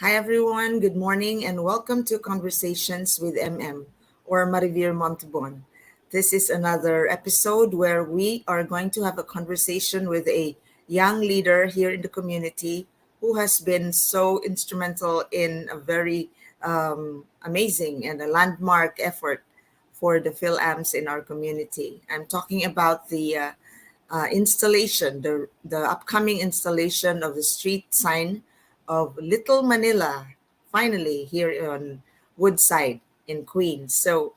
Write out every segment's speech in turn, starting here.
Hi, everyone. Good morning and welcome to Conversations with MM or Marivir Montebon. This is another episode where we are going to have a conversation with a young leader here in the community who has been so instrumental in a very amazing and a landmark effort for the PhilAms in our community. I'm talking about the installation, the upcoming installation of the street sign of Little Manila, finally here on Woodside in Queens. So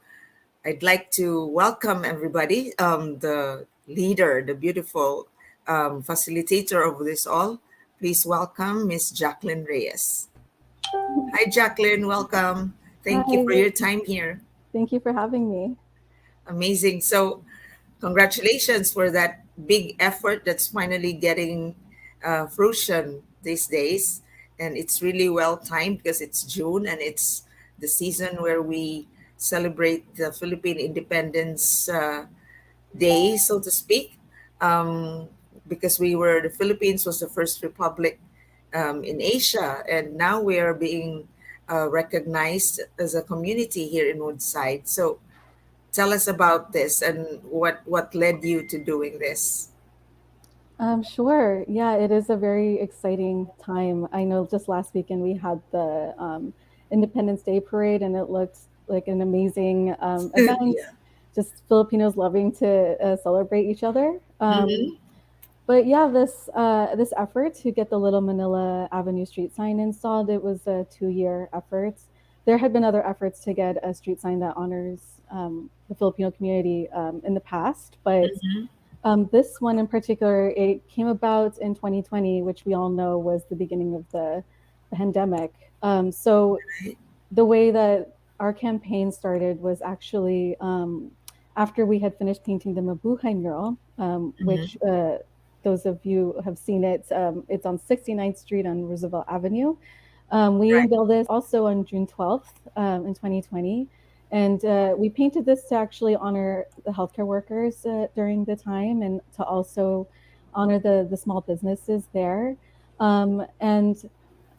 I'd like to welcome everybody, the leader, the beautiful facilitator of this all. Please welcome Miss Jaclyn Reyes. Hi, Jaclyn. Welcome. Thank you for Hi, your time here. thank you for having me. Amazing. So, congratulations for that big effort that's finally getting fruition these days. And it's really well timed because it's June and it's the season where we celebrate the Philippine Independence Day, so to speak. Um, because the Philippines was the first republic in Asia, and now we are being recognized as a community here in Woodside. So, tell us about this and what led you to doing this. Sure. Yeah, it is a very exciting time. I know just last weekend we had the Independence Day parade, and it looked like an amazing event. Yeah. Just Filipinos loving to celebrate each other. Hmm. But yeah, this effort to get the Little Manila Avenue street sign installed, it was a 2-year effort. There had been other efforts to get a street sign that honors the Filipino community in the past, but Hmm. this one in particular, it came about in 2020, which we all know was the beginning of the pandemic. So the way that our campaign started was actually after we had finished painting the Mabuhay mural, which Hmm. those of you who have seen it, it's on 69th Street on Roosevelt Avenue. We Right. unveiled this also on June 12th in 2020. And we painted this to actually honor the healthcare workers during the time and to also honor the small businesses there. And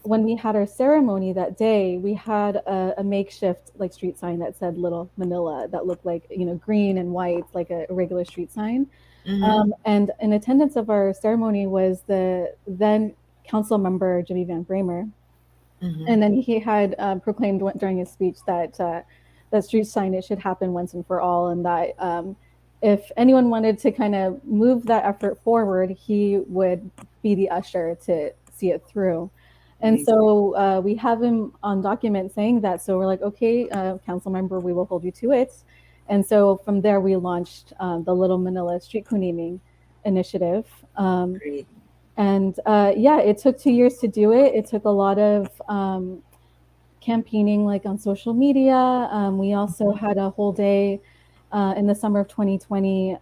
when we had our ceremony that day, we had a makeshift like street sign that said Little Manila that looked like, green and white, like a regular street sign. Hmm. And in attendance of our ceremony was the then council member Jimmy Van Bramer, Hmm. and then he had proclaimed during his speech that that street signage should happen once and for all, and that if anyone wanted to kind of move that effort forward, he would be the usher to see it through. And Amazing. so we have him on document saying that. So we're like, okay, council member, we will hold you to it. And so from there, we launched the Little Manila Street Cleaning Initiative. Great. And yeah, it took 2 years to do it. It took a lot of campaigning, like on social media. We also had a whole day in the summer of 2020,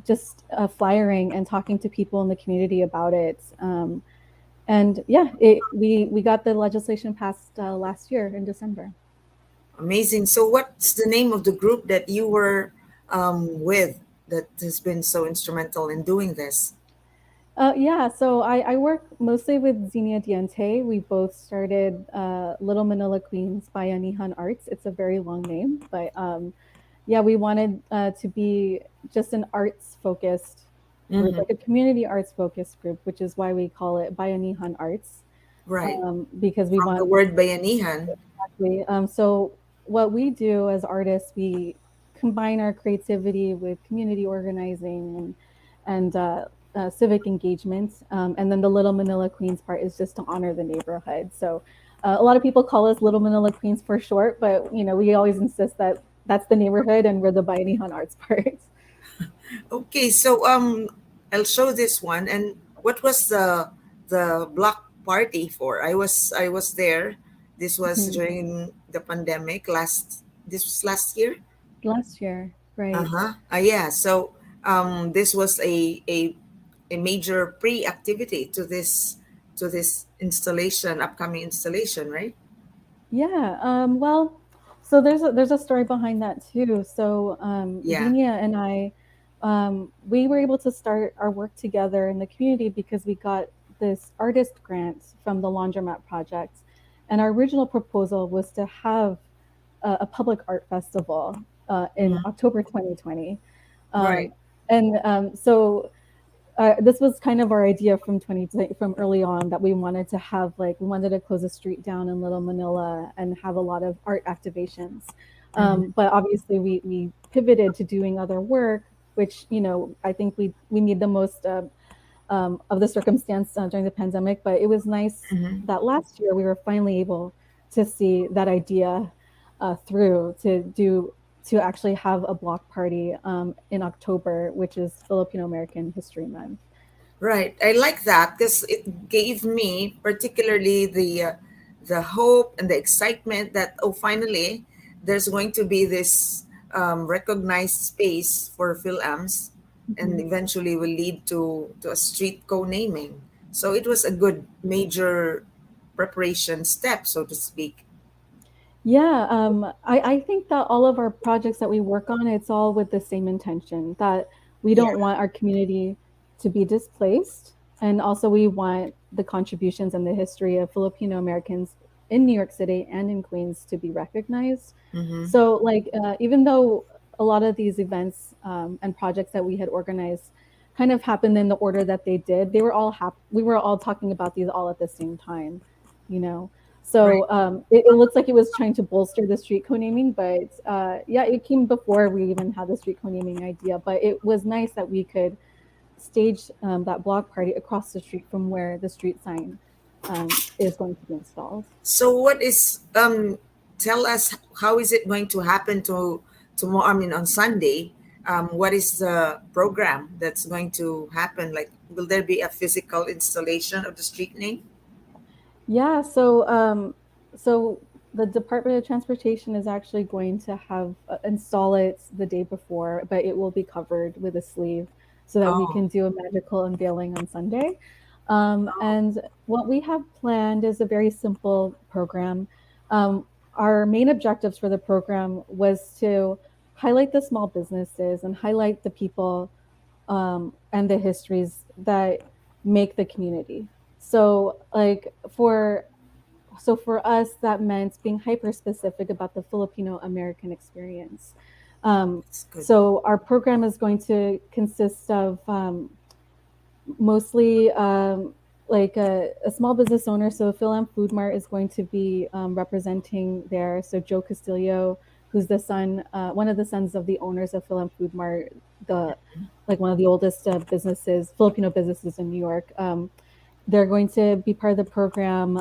just flyering and talking to people in the community about it. And yeah, we got the legislation passed last year in December. Amazing. So, what's the name of the group that you were with that has been so instrumental in doing this? Yeah, so I work mostly with Xenia Diente. We both started Little Manila Queens Bayanihan Arts. It's a very long name, but yeah, we wanted to be just an arts focused group, Hmm. like a community arts focused group, which is why we call it Bayanihan Arts, Right. because we From the want word Bayanihan. exactly. So what we do as artists, we combine our creativity with community organizing and civic engagement. And then the Little Manila Queens part is just to honor the neighborhood. So a lot of people call us Little Manila Queens for short, but we always insist that that's the neighborhood and we're the Bayanihan Arts part. Okay, so I'll show this one. And what was the block party for? I was there. This was Mhm. during the pandemic last. This was last year. Last year, right? Uh-huh. Yeah. So this was a major pre-activity to this installation, upcoming installation, right? Yeah. Well, so there's a story behind that too. So Yeah. Xenia and I, we were able to start our work together in the community because we got this artist grant from the Laundromat Project, And our original proposal was to have a public art festival in Mhm. October 2020. Right. Um, and this was kind of our idea from from early on, that we wanted to have, like, we wanted to close a street down in Little Manila and have a lot of art activations. Mhm. But obviously we pivoted to doing other work, which, I think we need the most of the circumstance during the pandemic. But it was nice Mhm. that last year we were finally able to see that idea through, to actually have a block party in October, which is Filipino American History Month. Right. I like that because it gave me particularly the hope and the excitement that, oh, finally there's going to be this recognized space for Philams, and Mhm. eventually will lead to a street co-naming. So it was a good major preparation step, so to speak. Yeah, I think that all of our projects that we work on, it's all with the same intention, that we Yeah. don't want our community to be displaced. And also, we want the contributions and the history of Filipino Americans in New York City and in Queens to be recognized. Mm-hmm. So, like, even though a lot of these events and projects that we had organized kind of happened in the order that they did, we were all talking about these all at the same time, you know. Right. So it looks like it was trying to bolster the street co-naming, but yeah, it came before we even had the street co-naming idea. But it was nice that we could stage that block party across the street from where the street sign is going to be installed. So what is tell us, how is it going to happen to tomorrow? I mean, on Sunday, what is the program that's going to happen? Like, will there be a physical installation of the street name? Yeah, so the Department of Transportation is actually going to have install it the day before, but it will be covered with a sleeve so that we Oh, can do a magical unveiling on Sunday. oh, And what we have planned is a very simple program. Our main objectives for the program was to highlight the small businesses and highlight the people and the histories that make the community. So, for us, that meant being hyper specific about the Filipino American experience. it's good. So our program is going to consist of mostly like a small business owner. So Philam Food Mart is going to be representing there. So Joe Castillo, who's one of the sons of the owners of Philam Food Mart, the like one of the oldest Filipino businesses in New York. They're going to be part of the program.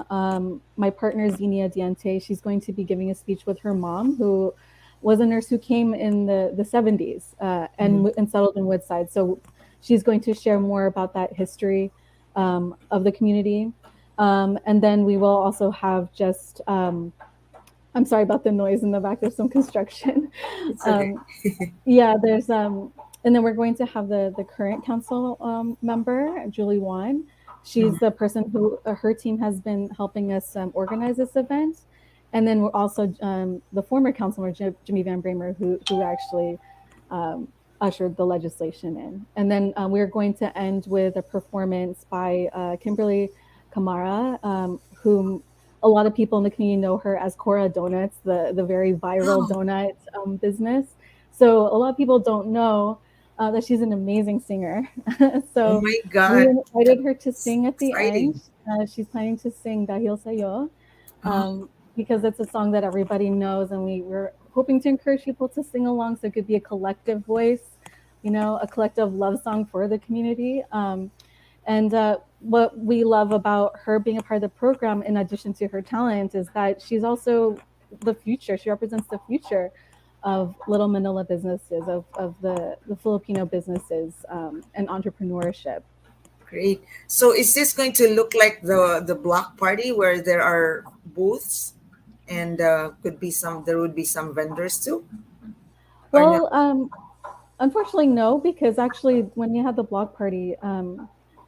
My partner, Zinia Diente, she's going to be giving a speech with her mom, who was a nurse who came in the 70s Mhm. and settled in Woodside. So she's going to share more about that history of the community. And then we will also have I'm sorry about the noise in the back, there's some construction. It's okay. Um, yeah, and then we're going to have the current council member, Julie Wan. Mhm. She's the person who her team has been helping us organize this event. And then we're also the former councilman, Jimmy Van Bramer, who actually um, ushered the legislation in. And then we're going to end with a performance by Kimberly Kamara, whom a lot of people in the community know her as Cora Donuts, the very viral Oh, donut business. So a lot of people don't know that she's an amazing singer. oh So my we God. invited her to It's sing at the end. exciting. She's planning to sing Dahil Sa'yo Oh, because it's a song that everybody knows, and we were hoping to encourage people to sing along so it could be a collective voice, a collective love song for the community. And what we love about her being a part of the program, in addition to her talent, is that she's also the future. She represents the future of Little Manila businesses, of the Filipino businesses and entrepreneurship. great. So is this going to look like the block party where there are booths and there would be some vendors too, or no? Well, unfortunately, no, because actually, when we had the block party,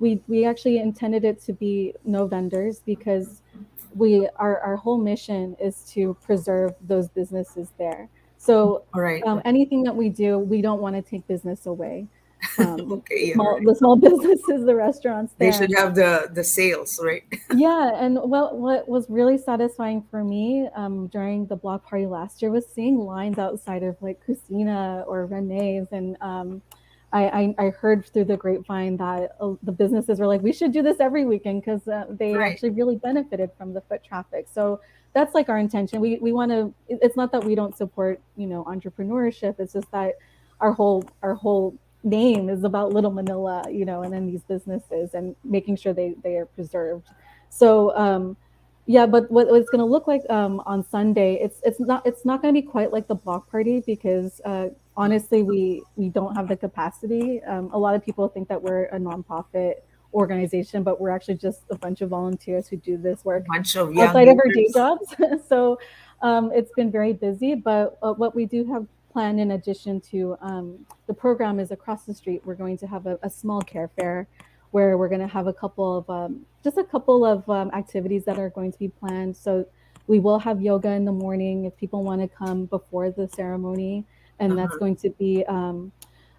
we actually intended it to be no vendors, because our whole mission is to preserve those businesses there. So All right. anything that we do, we don't want to take business away. Okay, yeah, right. the small businesses, the restaurants They there. should have the sales, right? Yeah, and what was really satisfying for me during the block party last year was seeing lines outside of like Cucina or Renee's, and I heard through the grapevine that the businesses were like, we should do this every weekend because they Right. actually really benefited from the foot traffic. So that's like our intention. We want to. It's not that we don't support entrepreneurship. It's just that our whole name is about Little Manila, and then these businesses and making sure they are preserved. So yeah, but what it's going to look like on Sunday, it's not going to be quite like the block party because honestly, we don't have the capacity. A lot of people think that we're a nonprofit organization, but we're actually just a bunch of volunteers who do this A work bunch of young outside of our day leaders. jobs. So it's been very busy. But what we do have planned in addition to the program is across the street. We're going to have a small care fair where we're going to have just a couple of activities that are going to be planned. So we will have yoga in the morning if people want to come before the ceremony, and that's Uh-huh. going to be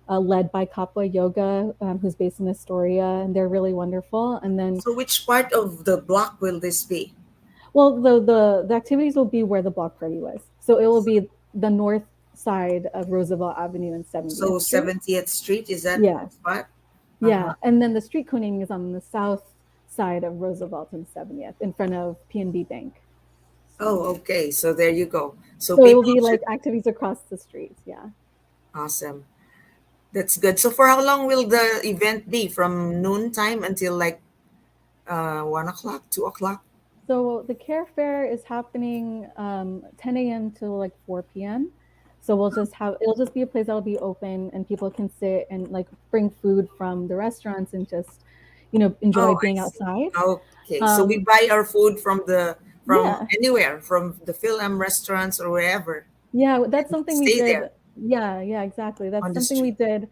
led by Kapwa Yoga, who's based in Astoria, and they're really wonderful. And then, So which part of the block will this be? well, the activities will be where the block party was. So it will be the north side of Roosevelt Avenue and So 70th Street. 70th Street, is that Yeah, the spot? Uh-huh. yeah. And then the street cleaning is on the south side of Roosevelt and 70th in front of PNB Bank. So, Oh, okay. So there you go. So so it will people be should. like activities across the streets. Yeah. Awesome. That's good. So for how long will the event be? From noon time until like 1 o'clock, 2 o'clock? So the care fair is happening 10 a.m. to like 4 p.m. So it'll just be a place that'll be open and people can sit and like bring food from the restaurants and just, enjoy Oh, I being see. outside. Okay. So we Um, buy our food from yeah, anywhere, from the Phil-Am restaurants or wherever, yeah, that's and something we stay did. there Yeah, yeah, exactly. That's on the something we street. did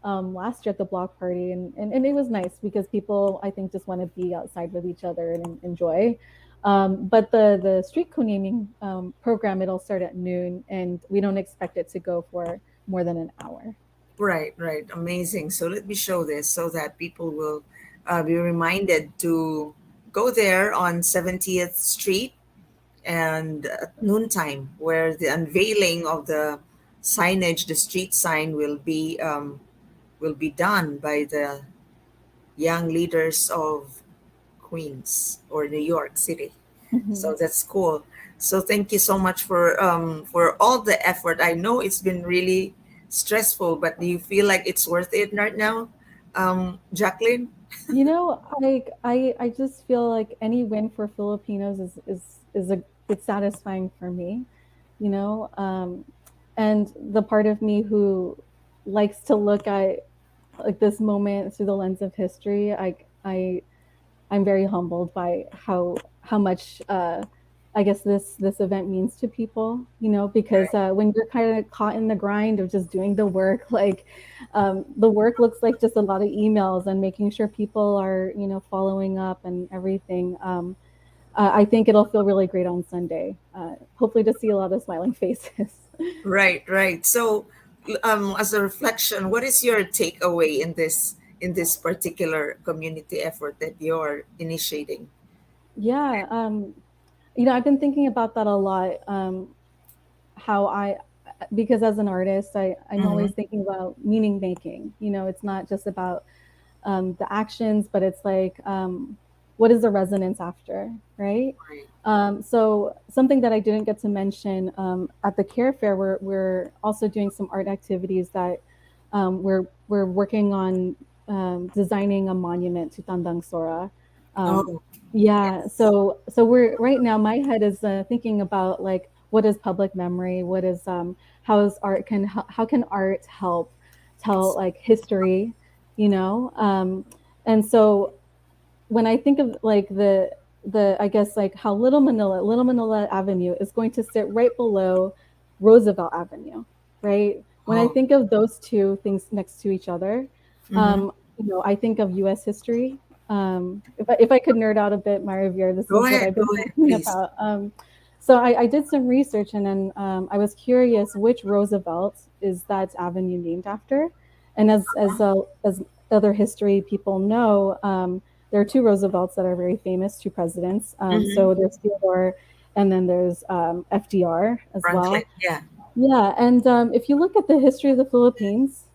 last year at the block party, and it was nice because people, I think, just want to be outside with each other and enjoy. But the street co-naming program, it'll start at noon, and we don't expect it to go for more than an hour. Right, right. Amazing. So let me show this so that people will be reminded to go there on 70th Street and at noontime, where the unveiling of the signage, the street sign, will be done by the young leaders of Queens or New York City. So that's cool. So thank you so much for all the effort. I know it's been really stressful, but do you feel like it's worth it right now, Jaclyn? I just feel like any win for Filipinos is it's satisfying for me, you know. And the part of me who likes to look at like this moment through the lens of history, I'm very humbled by how much I guess this event means to people, because Right. when you're kind of caught in the grind of just doing the work, like the work looks like just a lot of emails and making sure people are following up and everything. I think it'll feel really great on Sunday. Hopefully, to see a lot of smiling faces. Right, right. So, as a reflection, what is your takeaway in this particular community effort that you're initiating? Yeah, I've been thinking about that a lot. How I Because as an artist, I'm Mm-hmm. always thinking about meaning making. It's not just about the actions, but it's like what is the resonance after, right? Right. So something that I didn't get to mention at the care fair, we're also doing some art activities that we're working on designing a monument to Tandang Sora. Um, Oh, yeah, yes. so we're right now. My head is thinking about like what is public memory, what is how is art can how can art help tell like history, you know? And so when I think of like the I guess like how Little Manila Avenue is going to sit right below Roosevelt Avenue, right? When I Oh. think of those two things next to each other, Mm-hmm. I think of U.S. history. If I could nerd out a bit, Maria Vier, this Go is what ahead, I've go been ahead, thinking please. about. So I did some research, and then I was curious which Roosevelt is that avenue named after, And as other history people know, there are two Roosevelts that are very famous, two presidents. Mm-hmm. So there's Theodore, and then there's FDR as Franklin, well. yeah. Yeah, and if you look at the history of the Philippines,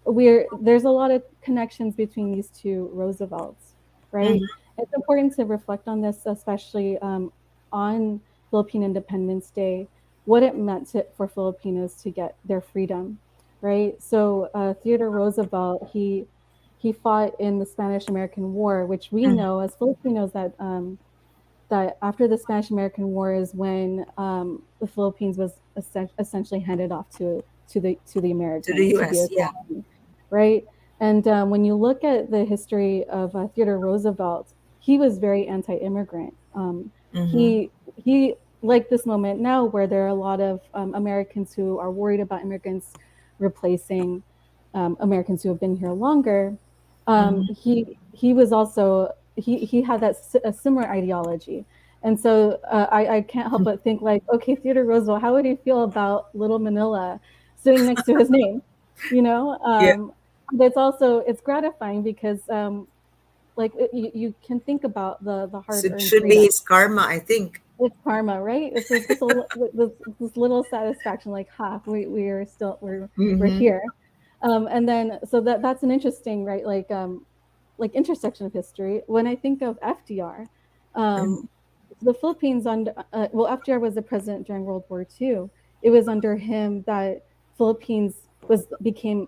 there's a lot of connections between these two Roosevelts, right? Mm-hmm. It's important to reflect on this, especially on Philippine Independence Day, what it meant for Filipinos to get their freedom, right? So Theodore Roosevelt, he fought in the Spanish American War, which we Mm-hmm. know as Filipinos that after the Spanish American War is when the Philippines was essentially handed off to the To the Americans to be US, a yeah. colony, right? And when you look at the history of Theodore Roosevelt, he was very anti-immigrant. Mm-hmm. He like this moment now where there are a lot of Americans who are worried about immigrants replacing Americans who have been here longer. Mm-hmm. He was also he had a similar ideology, and so I can't help but think like, okay, Theodore Roosevelt, how would he feel about Little Manila sitting next to his name? You know, Yeah. but it's gratifying because like you can think about the hard Should, earned should be freedom. his karma, I think. It's karma, right? It's this little satisfaction, like, ha, we are still we're Mm-hmm. here. And then so that's an interesting, right? Like intersection of history. When I think of FDR, Mm-hmm. the Philippines under well, FDR was the president during World War II. It was under him that Philippines was became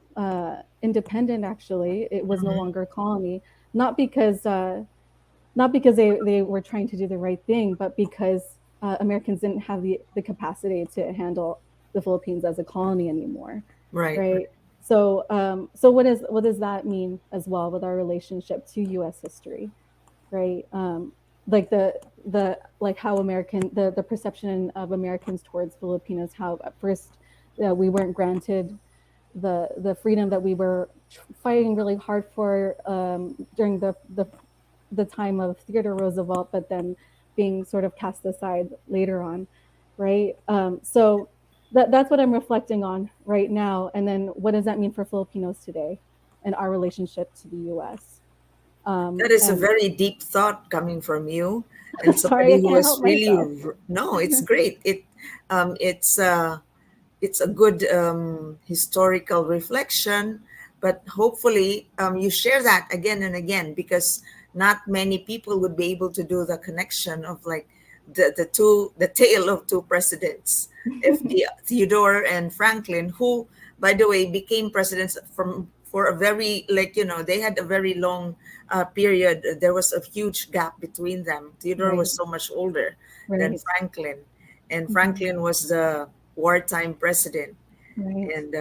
independent. Actually, it was no Mm-hmm. longer a colony, not because they were trying to do the right thing, but because Americans didn't have the capacity to handle the Philippines as a colony anymore, Right, right. right? So, what does that mean as well with our relationship to U.S. history, right? Like like how the perception of Americans towards Filipinos, how at first we weren't granted the freedom that we were fighting really hard for during the time of Theodore Roosevelt, but then being sort of cast aside later on, right? So that's what I'm reflecting on right now. And then what does that mean for Filipinos today and our relationship to the U.S.? That is a And very deep thought coming from you, and sorry, I somebody who can't was help really myself. no, it's great. Um, it's uh, it's a good historical reflection, but hopefully you share that again and again because not many people would be able to do the connection of like the tale of two presidents, Theodore and Franklin, who by the way became presidents from for a very they had a very long period. There was a huge gap between them. Theodore Right, was so much older than right, Franklin, and hmm, Franklin was the wartime president, right. and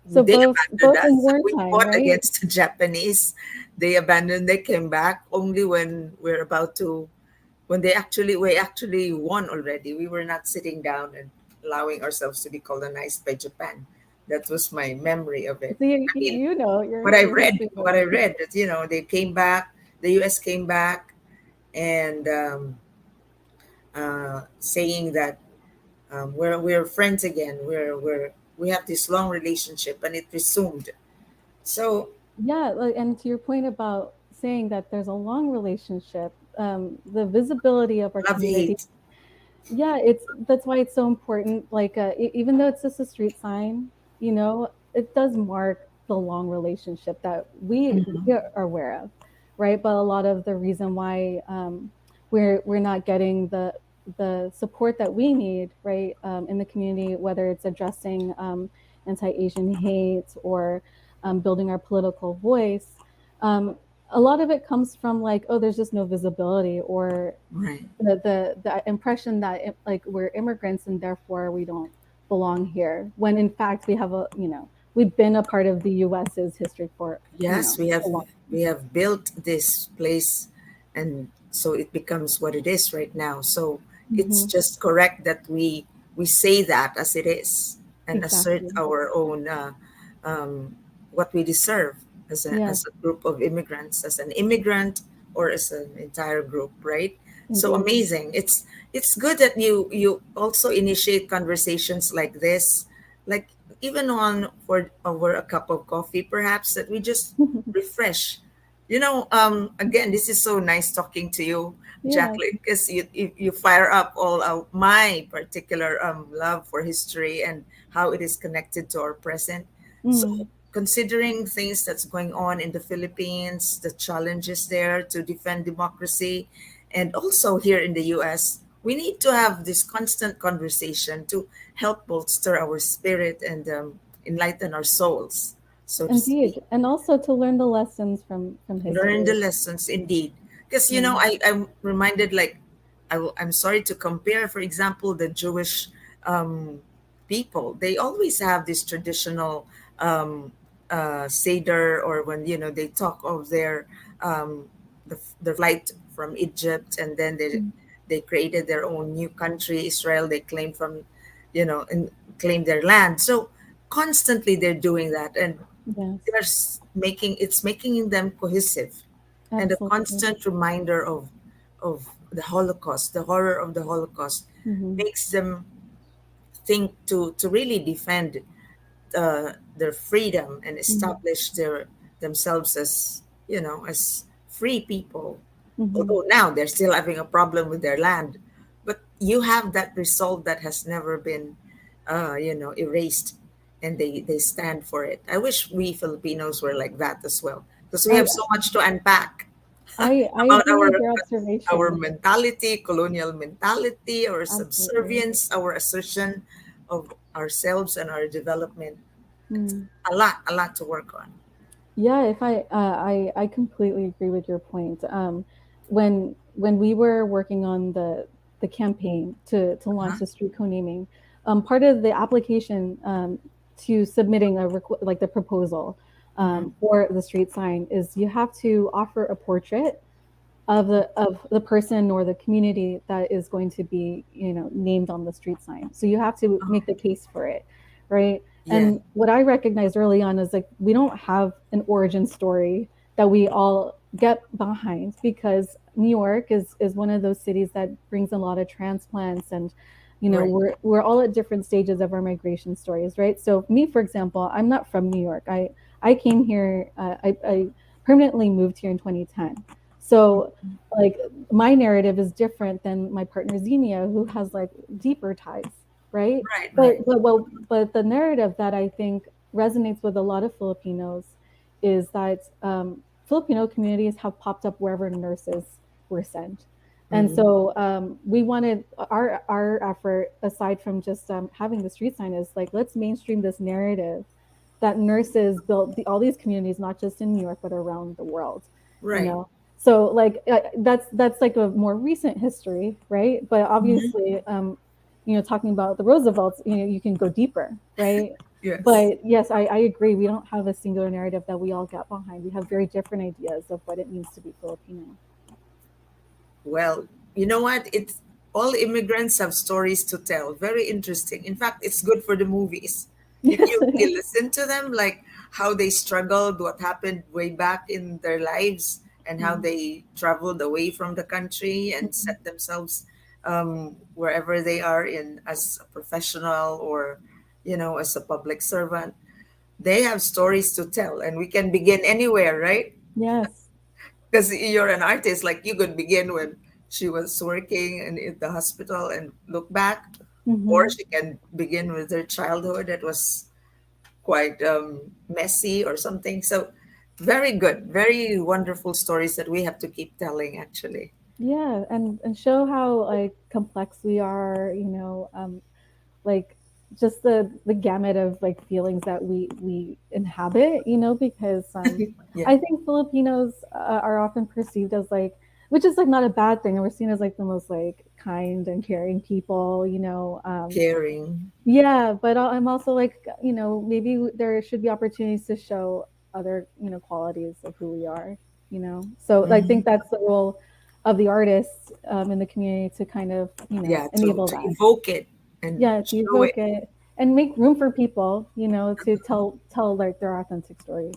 So they abandoned both in us. We wartime, fought right? against the Japanese. They abandoned. They came back only when we're about to, when we actually won already. We were not sitting down and allowing ourselves to be colonized by Japan. That was my memory of it. So I mean, you know your history what I books. read that they came back. The U.S. came back and saying that we're friends again. We have this long relationship, and it resumed. So Yeah, like, and to your point about saying that there's a long relationship, the visibility of our love community. hate. Yeah, it's that's why it's so important. Like, even though it's just a street sign, it does mark the long relationship that we are aware of, right? But a lot of the reason why we're not getting the support that we need, right, in the community, whether it's addressing anti-Asian hate or building our political voice. A lot of it comes from like, oh, there's just no visibility, or Right. the impression that like we're immigrants and therefore we don't belong here. When in fact we have we've been a part of the U.S.'s history for Yes, a long. we have built this place, and so it becomes what it is right now. So it's Hmm. just correct that we say that as it is and assert Exactly. our own um, what we deserve Yeah. as a group of immigrants, as an immigrant or as an entire group, right? So Indeed. amazing. It's good that you also initiate conversations like this, like even on for over a cup of coffee, perhaps that we just refresh. Again, this is so nice talking to you, Yeah. Jaclyn, because you fire up all of my particular love for history and how it is connected to our present. So, Mm. considering things that's going on in the Philippines, the challenges there to defend democracy, and also here in the US, we need to have this constant conversation to help bolster our spirit and enlighten our souls, so to speak. Indeed. And also to learn the lessons from Learn the history. lessons indeed. Because, Yeah. I'm reminded, like, I'm sorry to compare, for example, the Jewish um, people. They always have this traditional Seder, or when, they talk of um, the flight from Egypt, and then Mm. they created their own new country, Israel. They claim and claim their land. So constantly they're doing that, and Yes. making them cohesive, and a Absolutely. constant reminder of the Holocaust, the horror of the Holocaust, Hmm. makes them think to really defend their freedom and Hmm. establish themselves as, as free people. Hmm. Although now they're still having a problem with their land, but you have that resolve that has never been erased, and they stand for it. I wish we Filipinos were like that as well, because we I have so much to unpack I about agree with your our observation. mentality, colonial mentality, our Absolutely. subservience, our assertion of ourselves and our development. Mm. A lot to work on. Yeah, if I completely agree with your point. When we were working on the campaign to launch Huh? the street co-naming, part of the application to submitting like the proposal Hmm. for the street sign is you have to offer a portrait of the person or the community that is going to be named on the street sign. So you have to Oh, make the case for it, right? yeah, And what I recognized early on is like we don't have an origin story that we all get behind, because New York is one of those cities that brings a lot of transplants, and right. we're all at different stages of our migration stories, right? So me, for example, I'm not from New York. I came here. I permanently moved here in 2010. So like my narrative is different than my partner Xenia, who has like deeper ties, right? Right, But right. but the narrative that I think resonates with a lot of Filipinos is that Filipino communities have popped up wherever nurses were sent. And Hmm. so we wanted our effort, aside from just having the street sign, is like let's mainstream this narrative that nurses built all these communities, not just in New York but around the world. You Right. know, so like that's like a more recent history, right? But Hmm. obviously, talking about the Roosevelts, you can go deeper, right? Yes. But yes, I agree. We don't have a singular narrative that we all get behind. We have very different ideas of what it means to be Filipino. Well, you know what? It's all immigrants have stories to tell. Very interesting. In fact, it's good for the movies. If Yes, you really listen to them, like how they struggled, what happened way back in their lives, and how mm-hmm. they traveled away from the country and set themselves wherever they are in as a professional, or, as a public servant. They have stories to tell, and we can begin anywhere, right? Yes. Because you're an artist, like you could begin when she was working in the hospital and look back, or Mm-hmm. she can begin with her childhood that was quite messy or something. So very good, very wonderful stories that we have to keep telling, actually. Yeah, and show how like complex we are, like just the gamut of like feelings that we inhabit, because Yeah, I think Filipinos are often perceived as like, which is like not a bad thing, and we're seen as like the most like kind and caring people, caring. yeah, but I'm also like, maybe there should be opportunities to show other, qualities of who we are, So I think Mhm. that's the role of the artists in the community to kind of, Yeah, to, enable to that. evoke it and Yeah, to show it. evoke it and make room for people, to tell like their authentic stories.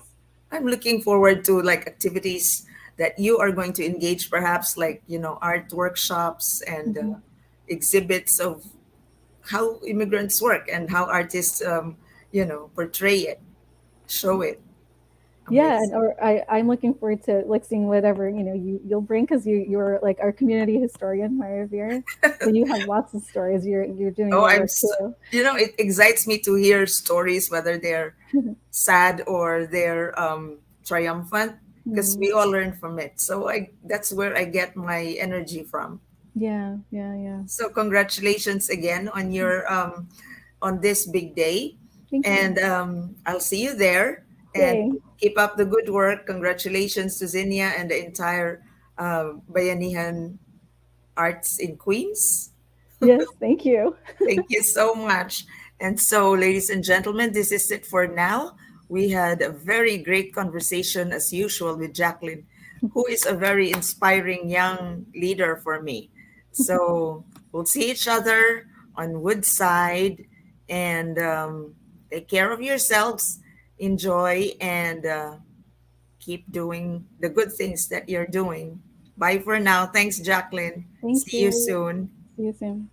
I'm looking forward to like activities that you are going to engage, perhaps like, art workshops and Hmm. exhibits of how immigrants work and how artists, portray it, show it. Yeah, and Amazing. or I'm looking forward to like seeing whatever you'll bring, because you're like our community historian, Maravir. So you have lots of stories. You're doing Oh, your work too. it excites me to hear stories, whether they're sad or they're triumphant, because Mm. we all learn from it. So that's where I get my energy from. Yeah, yeah, yeah. So congratulations again on your on this big day, Thank you. and I'll see you there. And Yay. keep up the good work. Congratulations to Zinnia and the entire Bayanihan Arts in Queens. Yes, thank you. Thank you so much. And so, ladies and gentlemen, this is it for now. We had a very great conversation, as usual, with Jaclyn, who is a very inspiring young leader for me. So, we'll see each other on Woodside, and take care of yourselves. Enjoy and keep doing the good things that you're doing. Bye for now. Thanks, Jaclyn. Thank See you you. soon. See you soon.